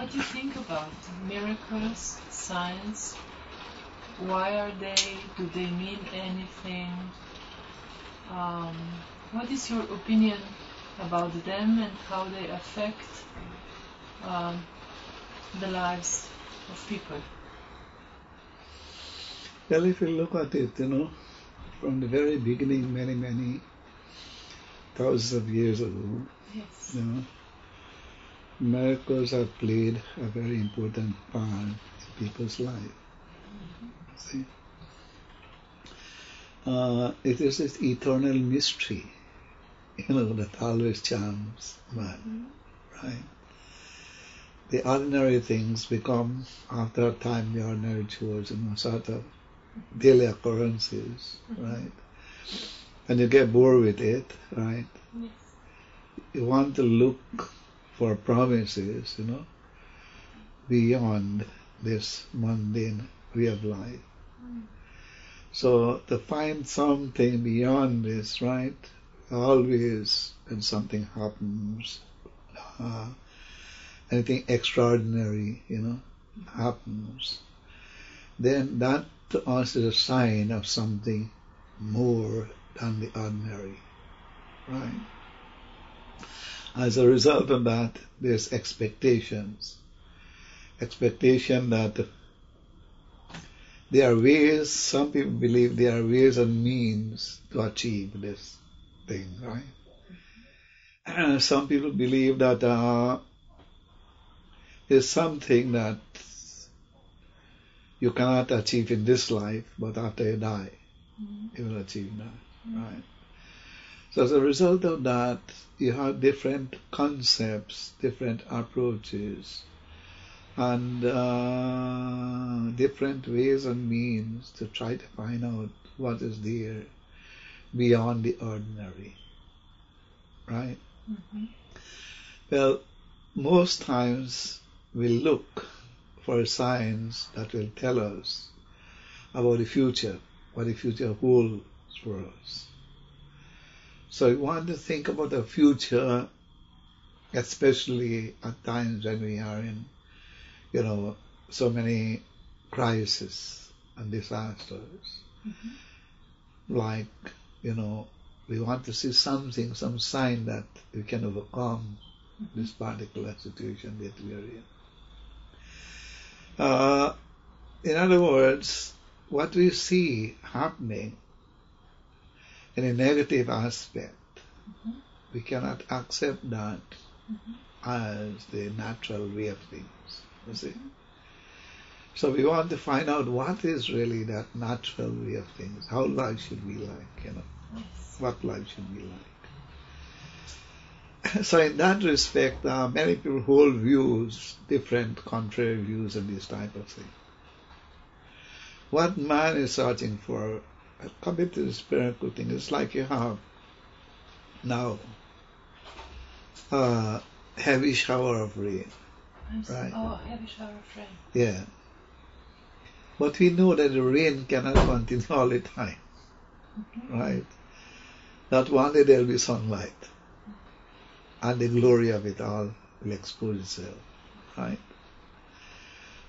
What do you think about miracles, signs? Why are they? Do they mean anything? What is your opinion about them and how they affect the lives of people? Well, if you look at it, from the very beginning, many thousands of years ago, yes. Miracles have played a very important part in people's life. See? It is this eternal mystery, that always charms man, right? The ordinary things become, after a time, the ordinary chores, sort of daily occurrences, right? And you get bored with it, right? Yes. You want to look for promises, beyond this mundane way of life. So to find something beyond this, right? Always when something happens, anything extraordinary, happens, then that to us is a sign of something more than the ordinary, right? As a result of that, there's expectations. Expectation that there are ways, some people believe there are ways and means to achieve this thing, right? Some people believe that there's something that you cannot achieve in this life, but after you die, you will achieve that, right? So as a result of that, you have different concepts, different approaches, and different ways and means to try to find out what is there beyond the ordinary, right? Well, most times we look for signs that will tell us about the future, what the future holds for us. So we want to think about the future, especially at times when we are in, so many crises and disasters. Like, we want to see something, some sign that we can overcome this particular situation that we are in. In other words, what we see happening in a negative aspect, we cannot accept that as the natural way of things, you see. So we want to find out what is really that natural way of things. How life should be like, what life should be like. So in that respect, many people hold views, different contrary views of this type of thing. What man is searching for, coming to the spiritual thing, it's like you have now heavy shower of rain. Right? Oh, heavy shower of rain. Yeah. But we know that the rain cannot continue all the time. Right? That one day there will be sunlight. And the glory of it all will expose itself. Right?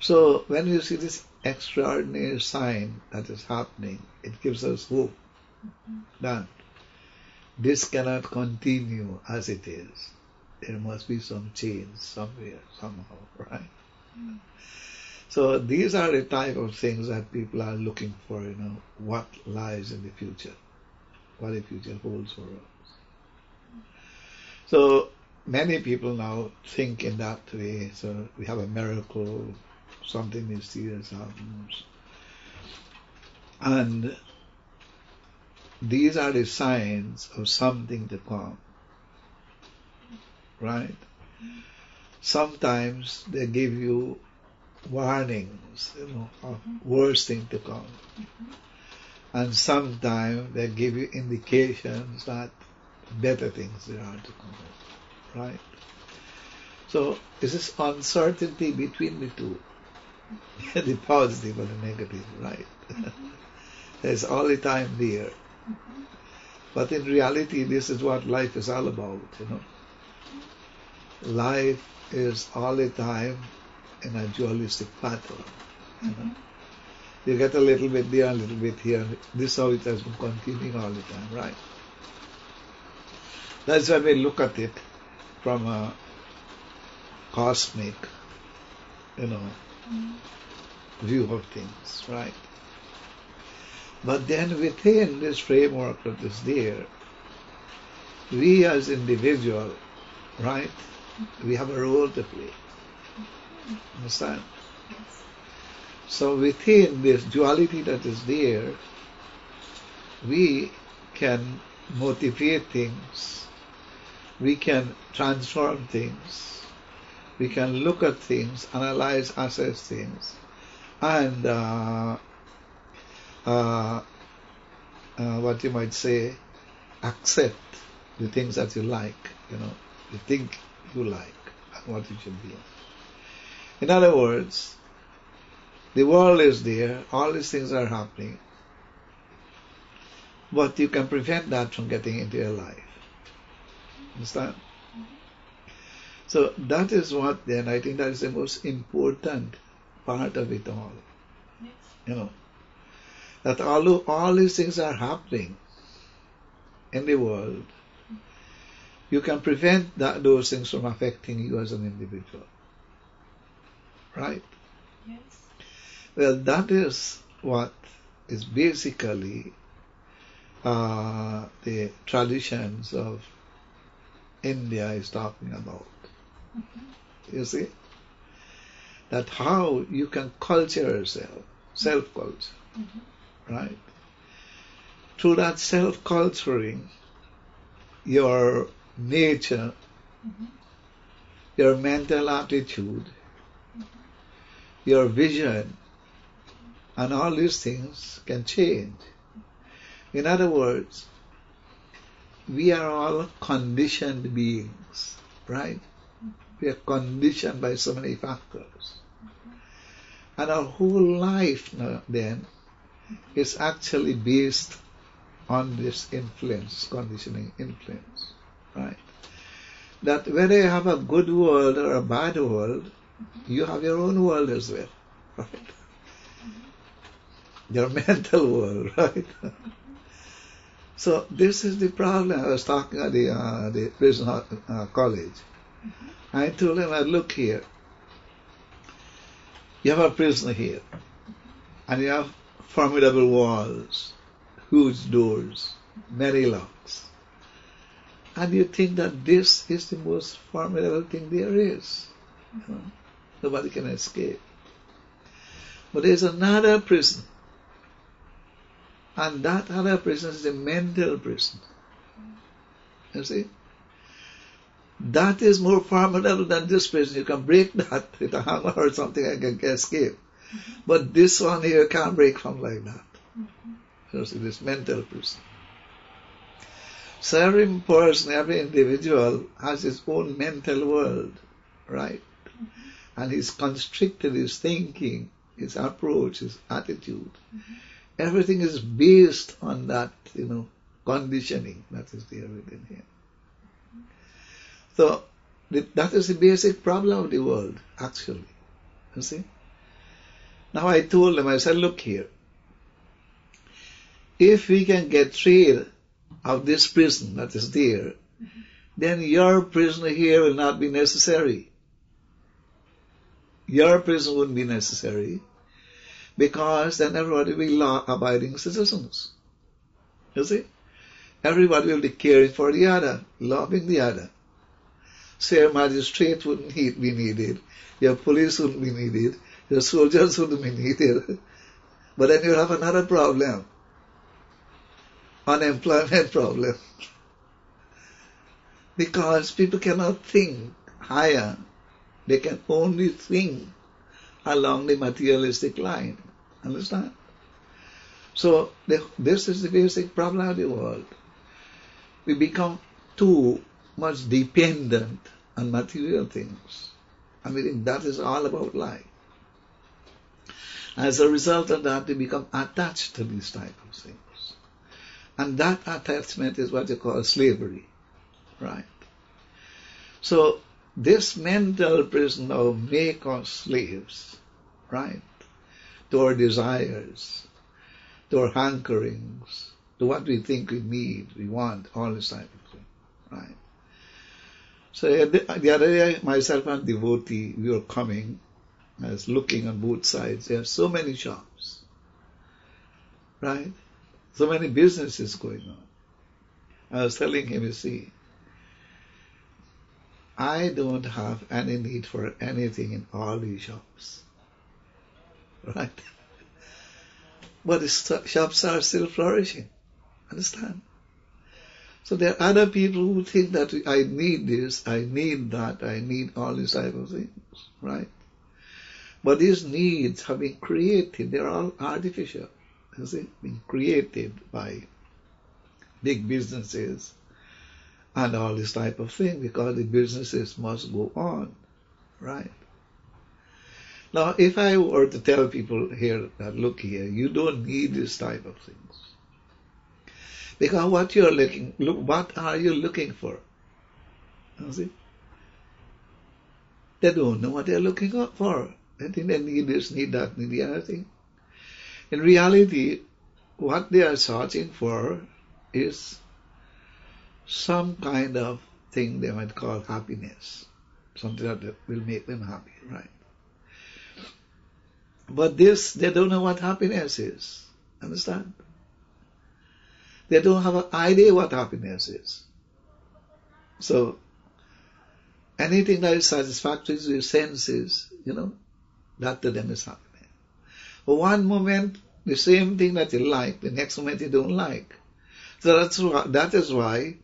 So when you see this extraordinary sign that is happening, it gives us hope that this cannot continue as it is. There must be some change somewhere, somehow, right? So these are the type of things that people are looking for, what lies in the future, what the future holds for us. So many people now think in that way. So we have a miracle, something mysterious happens. And these are the signs of something to come. Right? Sometimes they give you warnings, of worse thing to come. And sometimes they give you indications that better things there are to come. Right? So it's this uncertainty between the two. The positive and the negative, right? It's all the time there. But in reality, this is what life is all about, Life is all the time in a dualistic pattern. You know? You get a little bit there, a little bit here. This is how it has been continuing all the time, right? That's why we look at it from a cosmic, view of things, right? But then within this framework that is there, we as individuals, right, we have a role to play. Understand? So within this duality that is there, we can motivate things, we can transform things, we can look at things, analyze, assess things, and what you might say, accept the things that you like, you think you like, and what it should be. In other words, the world is there, all these things are happening, but you can prevent that from getting into your life. Understand? So that is what then, I think that is the most important part of it all. Yes. That although all these things are happening in the world, you can prevent those things from affecting you as an individual. Right? Yes. Well, that is what is basically the traditions of India is talking about. Mm-hmm. You see? That how you can culture yourself, self-culture, right? Through that self-culturing, your nature, your mental attitude, your vision, and all these things can change. In other words, we are all conditioned beings, right? We are conditioned by so many factors. And our whole life now, then, is actually based on this influence, conditioning influence, right? That whether you have a good world or a bad world, you have your own world as well, right? Your mental world, right? So this is the problem. I was talking at the prison college. I told them, look here, you have a prison here, and you have formidable walls, huge doors, many locks. And you think that this is the most formidable thing there is. Nobody can escape. But there's another prison. And that other prison is the mental prison. You see? That is more formidable than this prison. You can break that with a hammer or something and can escape. But this one here can't break from like that. You see, this mental prison. So every person, every individual has his own mental world, right? And he's constricted, his thinking, his approach, his attitude. Everything is based on that, conditioning that is there within him. So that is the basic problem of the world, actually. You see? Now I told them, I said, look here. If we can get rid of this prison that is there, then your prison here will not be necessary. Your prison wouldn't be necessary, because then everybody will be law-abiding citizens. You see? Everybody will be caring for the other, loving the other. So your magistrate wouldn't be needed, your police wouldn't be needed, your soldiers wouldn't be needed. But then you'll have another problem. Unemployment problem. Because people cannot think higher. They can only think along the materialistic line. Understand? So this is the basic problem of the world. We become too much dependent on material things. And we think that is all about life. As a result of that, we become attached to these type of things. And that attachment is what you call slavery. Right? So this mental prison now make us slaves, right? To our desires, to our hankerings, to what we think we need, we want, all this type of thing, right? So the other day, myself and devotee, we were coming. I was looking on both sides. There are so many shops, right? So many businesses going on. I was telling him, you see, I don't have any need for anything in all these shops, right? But the shops are still flourishing, understand? So there are other people who think that I need this, I need that, I need all these type of things, right? But these needs have been created. They're all artificial, you see, being created by big businesses and all this type of thing, because the businesses must go on, right? Now, if I were to tell people here that, look here, you don't need this type of things, because what are you looking for? You see? They don't know what they're looking up for. They think they need this, need that, need the other thing. In reality, what they are searching for is some kind of thing they might call happiness, something that will make them happy, right? But this, they don't know what happiness is, understand? They don't have an idea what happiness is. So, anything that is satisfactory to the senses, that to them is happiness. But one moment, the same thing that you like, the next moment you don't like. So that is why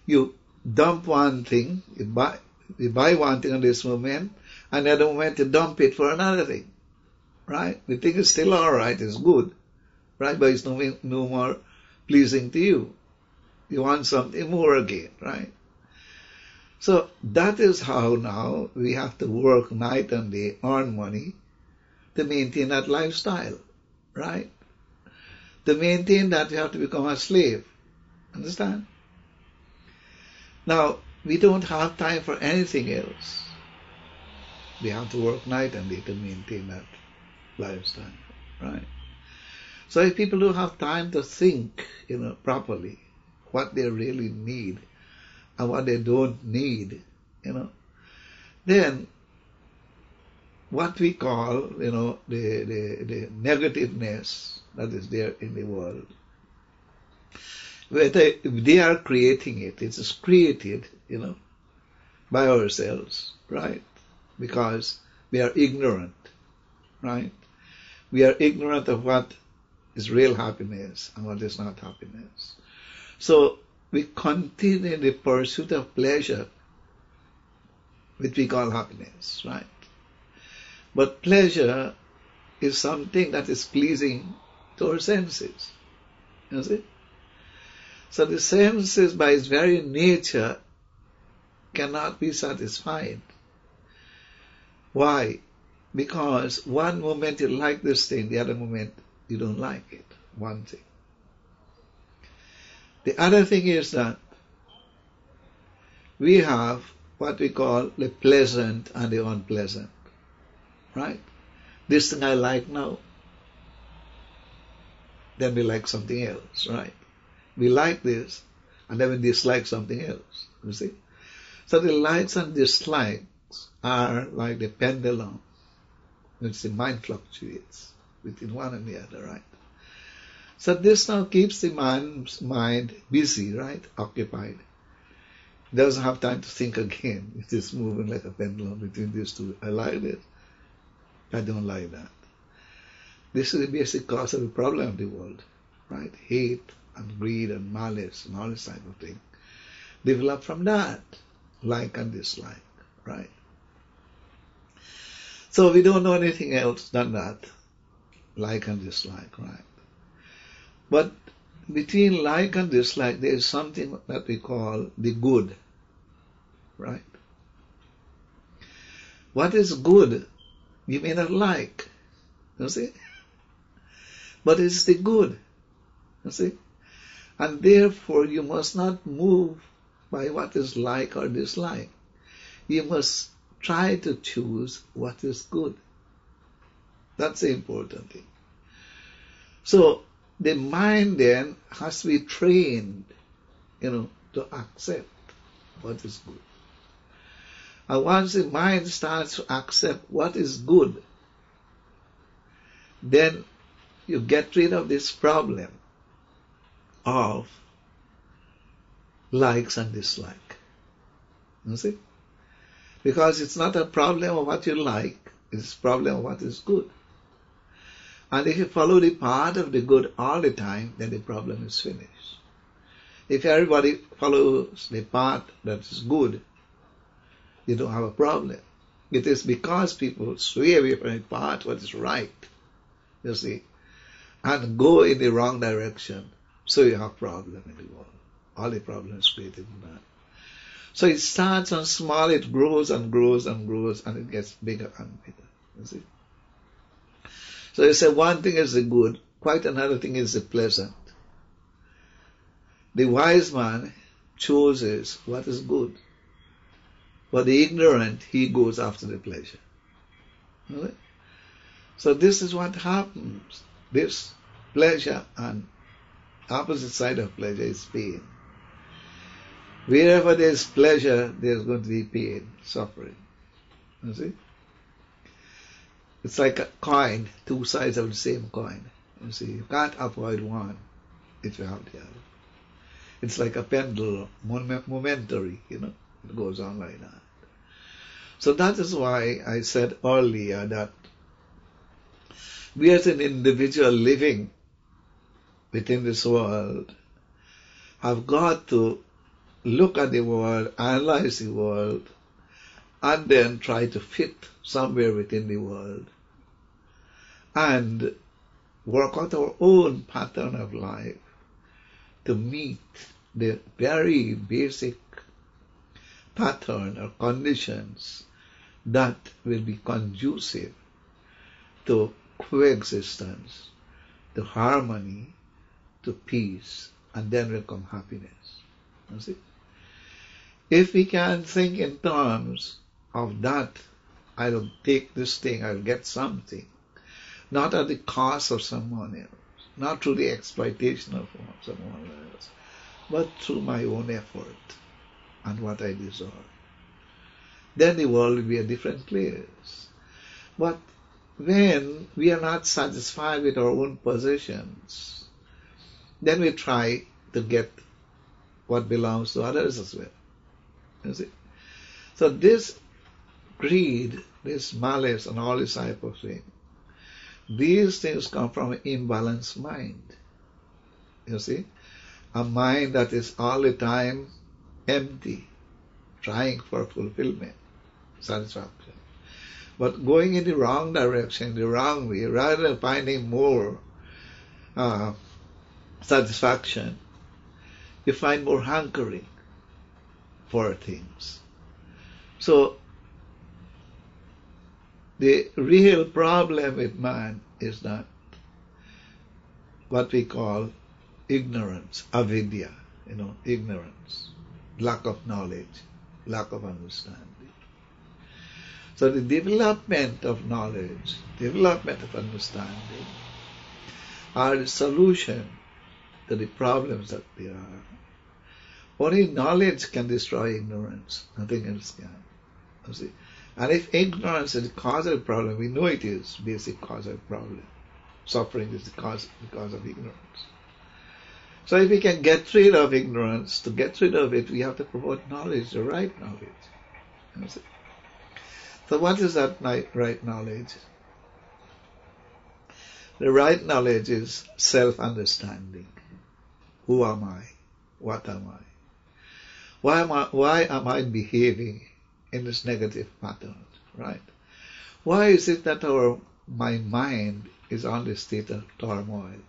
you dump one thing, you buy one thing on this moment, and the other moment you dump it for another thing, right? The thing is still alright, it's good, right? But it's no more pleasing to you. You want something more again, right? So that is how now we have to work night and day, earn money to maintain that lifestyle, right? To maintain that, you have to become a slave. Understand? Now, we don't have time for anything else. We have to work night and day to maintain that lifestyle, right? So if people don't have time to think, properly, what they really need and what they don't need, then what we call, the negativeness that is there in the world, whether they are creating it, it is created, by ourselves, right? Because we are ignorant, right? We are ignorant of what is real happiness and what is not happiness. So we continue the pursuit of pleasure, which we call happiness, right? But pleasure is something that is pleasing to our senses, you see? So the senses, by its very nature, cannot be satisfied. Why? Because one moment you like this thing, the other moment you don't like it. One thing. The other thing is that we have what we call the pleasant and the unpleasant, right? This thing I like now, then we like something else, right? We like this, and then we dislike something else, you see? So the likes and dislikes are like the pendulum, which the mind fluctuates between one and the other, right? So this now keeps the man's mind busy, right? Occupied. He doesn't have time to think again. It is moving like a pendulum between these two. I like this. I don't like that. This is the basic cause of the problem of the world, right? Hate and greed and malice and all this type of thing develop from that, like and dislike, right? So we don't know anything else than that, like and dislike, right? But between like and dislike, there is something that we call the good, right? What is good, you may not like, you see? But it's the good, you see? And therefore you must not move by what is like or dislike. you must try to choose what is good. That's the important thing. So the mind then has to be trained, to accept what is good. And once the mind starts to accept what is good, then you get rid of this problem of likes and dislikes. You see? Because it's not a problem of what you like, it's a problem of what is good. And if you follow the path of the good all the time, then the problem is finished. If everybody follows the path that is good, you don't have a problem. It is because people sway away from the path what is right, you see, and go in the wrong direction, so you have problem in the world. All the problems created in man. So it starts on small, it grows and grows and grows, and it gets bigger and bigger. You see? So you say one thing is the good, quite another thing is the pleasant. The wise man chooses what is good. For the ignorant, he goes after the pleasure. Okay? So this is what happens. This pleasure and opposite side of pleasure is pain. Wherever there is pleasure, there is going to be pain, suffering. You see? It's like a coin, two sides of the same coin. You see, you can't avoid one if you have the other. It's like a pendulum, momentary, it goes on like that. So that is why I said earlier that we as an individual living within this world have got to look at the world, analyze the world, and then try to fit somewhere within the world and work out our own pattern of life to meet the very basic pattern or conditions that will be conducive to coexistence, to harmony, to peace, and then will come happiness. You see? If we can think in terms of that, I'll take this thing, I'll get something, not at the cost of someone else, not through the exploitation of someone else, but through my own effort and what I deserve, then the world will be a different place. But when we are not satisfied with our own possessions, then we try to get what belongs to others as well. You see? So this greed, this malice, and all this type of thing, these things come from an imbalanced mind. You see? A mind that is all the time empty, trying for fulfillment, satisfaction. But going in the wrong direction, the wrong way, rather than finding more satisfaction, you find more hankering for things. So the real problem with man is that what we call ignorance, avidya, ignorance, lack of knowledge, lack of understanding. So the development of knowledge, development of understanding are the solution to the problems that there are. Only knowledge can destroy ignorance, nothing else can. You see? And if ignorance is the cause of the problem, we know it is basic cause of the problem. Suffering is the cause because of ignorance. So if we can get rid of ignorance, to get rid of it, we have to promote knowledge, the right knowledge. You see? So what is that right knowledge? The right knowledge is self-understanding. Who am I? What am I? Why am I behaving in this negative pattern? Right? Why is it that my mind is on this state of turmoil?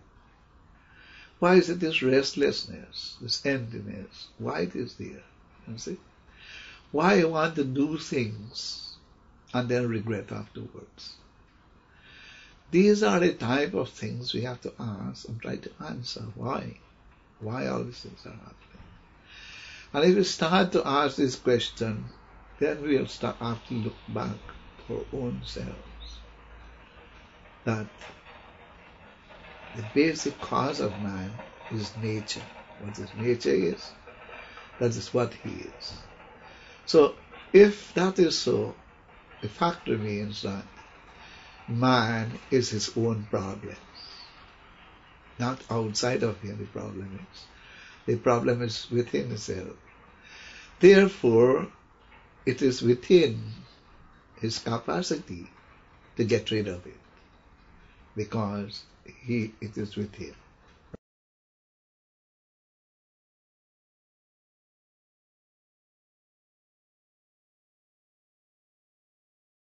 Why is it this restlessness, this emptiness? Why it is there? You see? Why I want to do things and then regret afterwards? These are the type of things we have to ask and try to answer. Why? Why all these things are happening? And if we start to ask this question then we'll have to look back to our own selves. That the basic cause of man is nature. What his nature is, that is what he is. So, if that is so, the fact remains that man is his own problem. Not outside of him the problem is. The problem is within himself. Therefore, it is within his capacity to get rid of it, because it is with him.